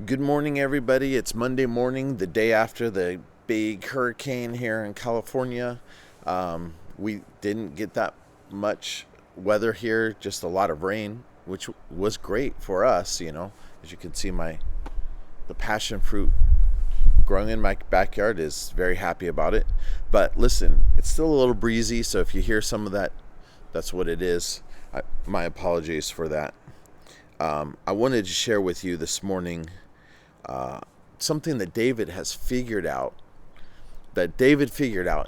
Good morning, everybody. It's Monday morning, the day after the big hurricane here in California. We didn't get that much weather here, just a lot of rain, which was great for us. As you can see, the passion fruit growing in my backyard is very happy about it. But listen, it's still a little breezy, so if you hear some of that, that's what it is. My apologies for that. I wanted to share with you this morning uh, something that David figured out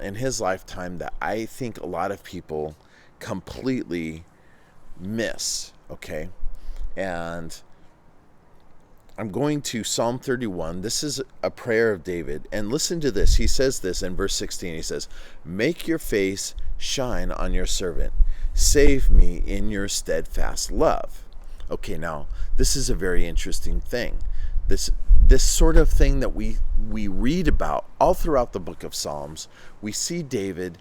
in his lifetime that I think a lot of people completely miss. Okay. And I'm going to Psalm 31. This is a prayer of David. And listen to this. He says this in verse 16. He says, "Make your face shine on your servant. Save me in your steadfast love." Okay, now, this is a very interesting thing. This this sort of thing that we read about all throughout the book of Psalms. We see David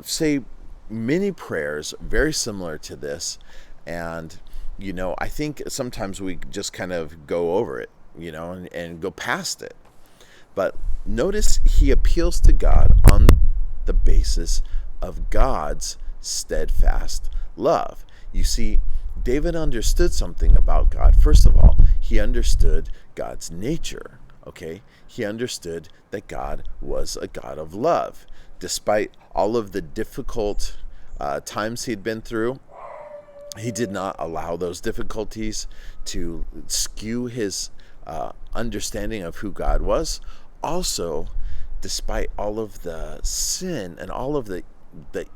say many prayers very similar to this. And I think sometimes we just kind of go over it, and go past it. But notice he appeals to God on the basis of God's steadfast love. You see, David understood something about God. First of all, he understood God's nature. Okay? He understood that God was a God of love. Despite all of the difficult times he'd been through, he did not allow those difficulties to skew his understanding of who God was. Also, despite all of the sin and all of the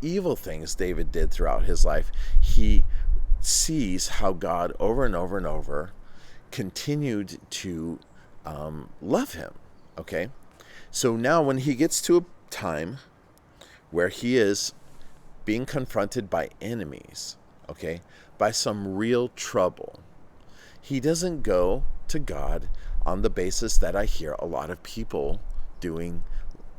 evil things David did throughout his life, he sees how God over and over and over continued to love him. Okay? So now, when he gets to a time where he is being confronted by enemies, okay, by some real trouble, he doesn't go to God on the basis that I hear a lot of people doing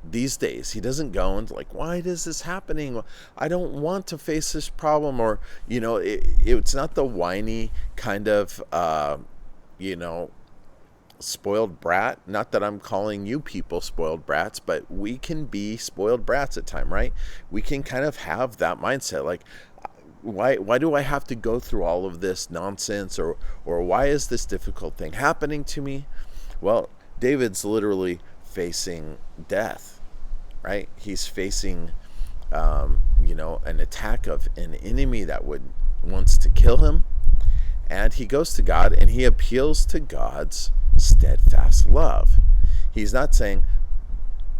these days. He doesn't go and like, why is this happening? I don't want to face this problem. Or, it's not the whiny kind of, you know, spoiled brat. Not that I'm calling you people spoiled brats, but we can be spoiled brats at time, right? We can kind of have that mindset. Like, why do I have to go through all of this nonsense, or why is this difficult thing happening to me? Well, David's literally facing death, right? He's facing an attack of an enemy that would wants to kill him. And he goes to God and he appeals to God's steadfast love. He's not saying,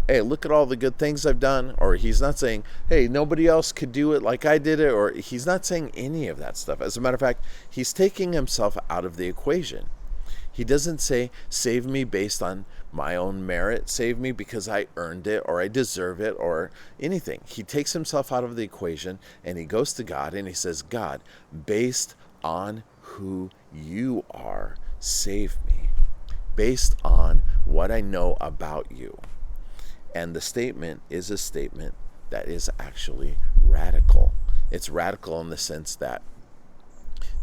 hey, look at all the good things I've done. Or he's not saying, hey, nobody else could do it like I did it. Or he's not saying any of that stuff. As a matter of fact, he's taking himself out of the equation. He doesn't say, save me based on my own merit, save me because I earned it or I deserve it or anything. He takes himself out of the equation and he goes to God and he says, God, based on who you are, save me. Based on what I know about you. And the statement is a statement that is actually radical. It's radical in the sense that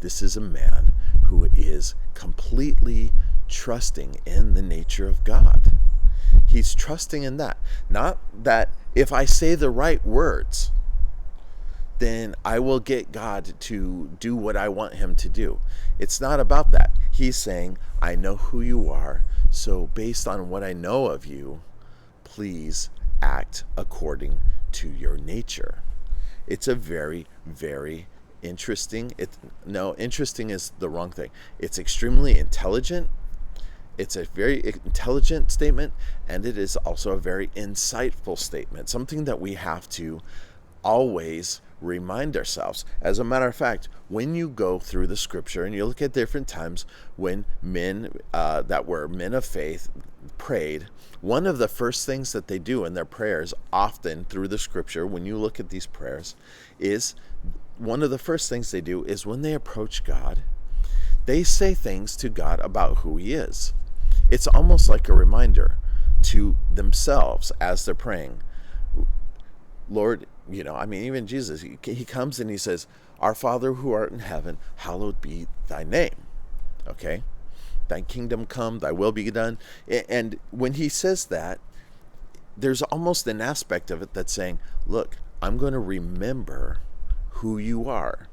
this is a man who is completely trusting in the nature of God. He's trusting in that. Not that if I say the right words, then I will get God to do what I want him to do. It's not about that. He's saying, I know who you are, so based on what I know of you, please act according to your nature. It's a very, very interesting. Interesting is the wrong thing. It's extremely intelligent. It's a very intelligent statement, and it is also a very insightful statement. Something that we have to always remind ourselves. As a matter of fact, when you go through the scripture and you look at different times when men that were men of faith prayed, one of the first things that they do in their prayers, often through the scripture, when you look at these prayers, is one of the first things they do is when they approach God, they say things to God about who he is. It's almost like a reminder to themselves as they're praying. Lord, even Jesus, he comes and he says, our Father who art in heaven, hallowed be thy name. Okay? thy kingdom come, thy will be done. And when he says that, there's almost an aspect of it that's saying, look, I'm going to remember who you are,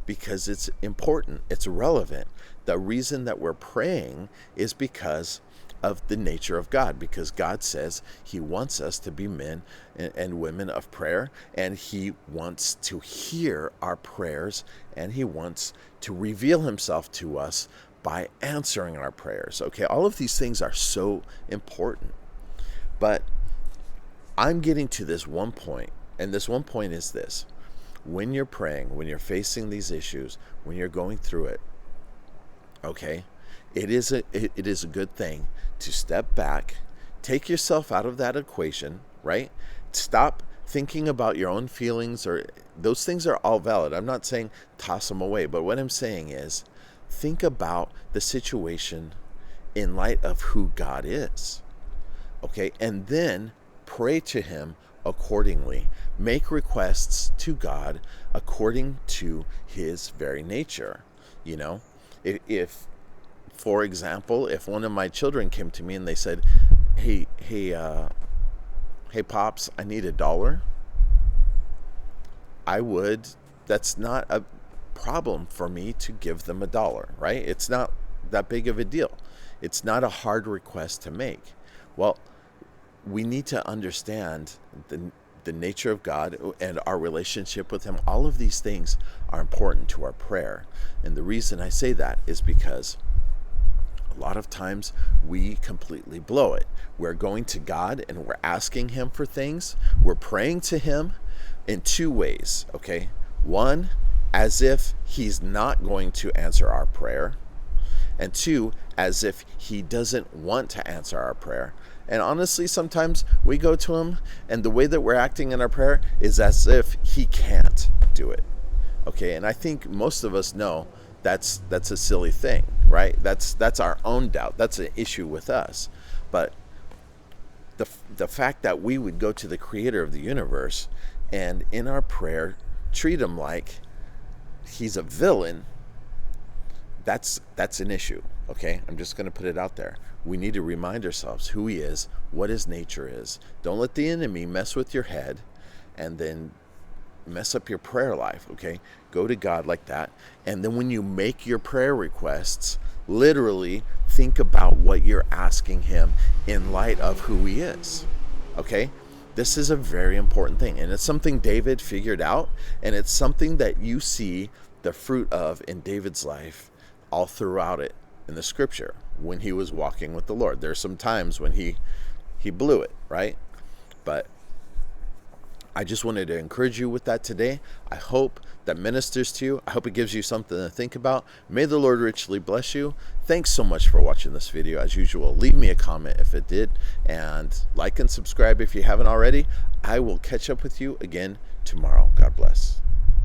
because it's important, it's relevant. The reason that we're praying is because of the nature of God, because God says he wants us to be men and women of prayer, and he wants to hear our prayers, and he wants to reveal himself to us by answering our prayers. Okay, all of these things are so important. But I'm getting to this one point, and this one point is this. When you're praying, when you're facing these issues, when you're going through it, okay, it is a good thing to step back, take yourself out of that equation, right? Stop thinking about your own feelings, or those things are all valid. I'm not saying toss them away, but what I'm saying is think about the situation in light of who God is, okay? And then pray to him accordingly. Make requests to God according to his very nature. You know, if for example, if one of my children came to me and they said, hey Pops, I need $1, that's not a problem for me to give them $1, right? It's not that big of a deal. It's not a hard request to make. Well, we need to understand the nature of God and our relationship with him. All of these things are important to our prayer. And the reason I say that is because a lot of times we completely blow it. We're going to God and we're asking him for things. We're praying to him in two ways, okay? One, as if he's not going to answer our prayer. And two, as if he doesn't want to answer our prayer. And honestly, sometimes we go to him and the way that we're acting in our prayer is as if he can't do it. Okay, and I think most of us know that's a silly thing, right? That's our own doubt. That's an issue with us. But the fact that we would go to the creator of the universe and in our prayer treat him like he's a villain, that's an issue. Okay, I'm just going to put it out there. We need to remind ourselves who he is, what his nature is. Don't let the enemy mess with your head and then mess up your prayer life, okay? Go to God like that. And then when you make your prayer requests, literally think about what you're asking him in light of who he is, okay? This is a very important thing. And it's something David figured out. And it's something that you see the fruit of in David's life all throughout it in the scripture when he was walking with the Lord. There's some times when he blew it, right? But I just wanted to encourage you with that today. I hope that ministers to you. I hope it gives you something to think about. May the Lord richly bless you. Thanks so much for watching this video. As usual, leave me a comment if it did, and like and subscribe if you haven't already. I will catch up with you again tomorrow. God bless.